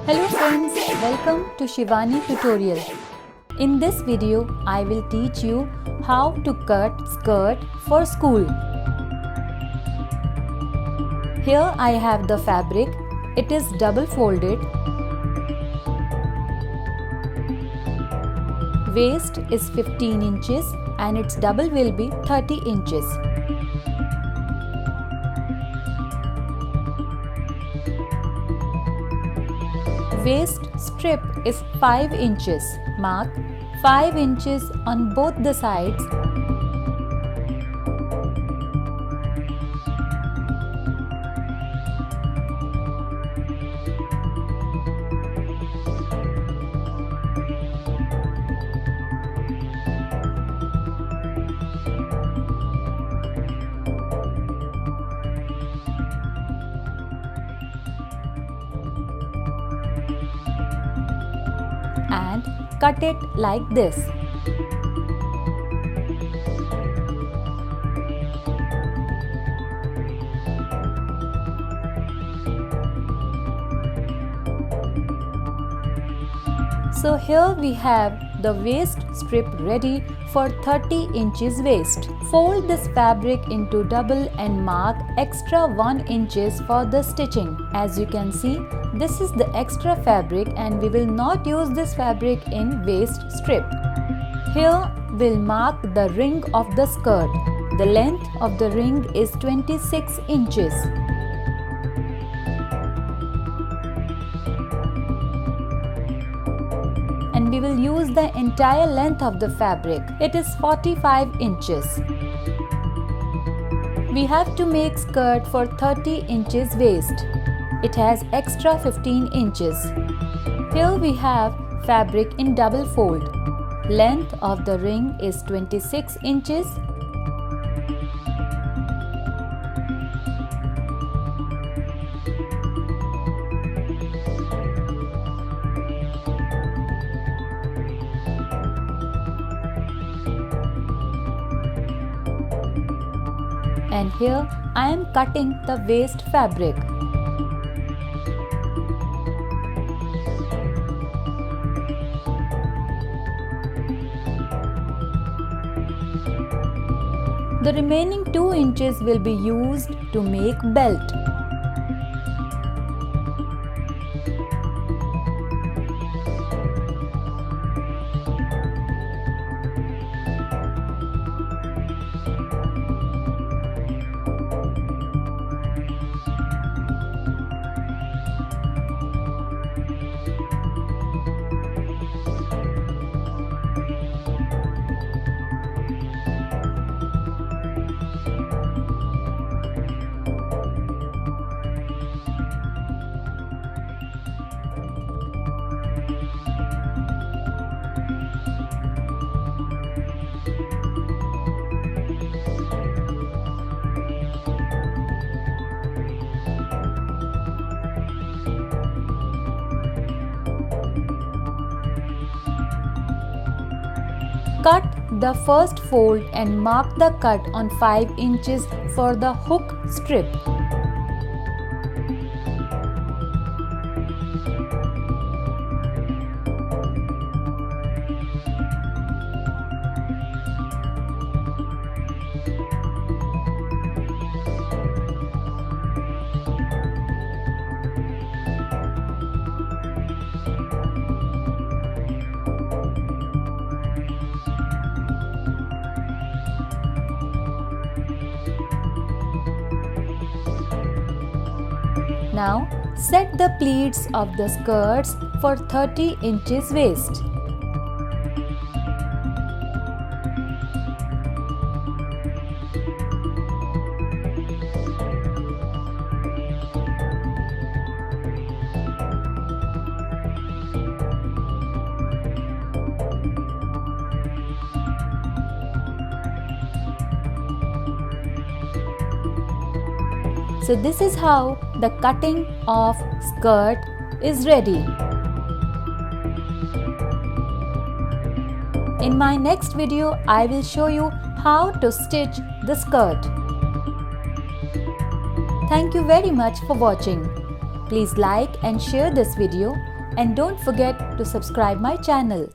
Hello friends, welcome to Shivani tutorial. In this video, I will teach you how to cut skirt for school. Here I have the fabric. It is double folded. Waist is 15 inches and its double will be 30 inches. Waist strip is 5 inches. Mark 5 inches on both the sides. And cut it like this. So here we have the waist strip ready for 30 inches waist. Fold this fabric into double and mark extra 1 inches for the stitching. As you can see, this is the extra fabric and we will not use this fabric in waist strip. Here we'll mark the ring of the skirt. The length of the ring is 26 inches. And we will use the entire length of the fabric. It is 45 inches. We have to make skirt for 30 inches waist. It has extra 15 inches. Here we have fabric in double fold. Length of the ring is 26 inches. And here I am cutting the waist fabric. The remaining 2 inches will be used to make belt. Cut the first fold and mark the cut on 5 inches for the hook strip. Now set the pleats of the skirts for 30 inches waist. So this is how the cutting of skirt is ready. In my next video, I will show you how to stitch the skirt. Thank you very much for watching. Please like and share this video and don't forget to subscribe my channel.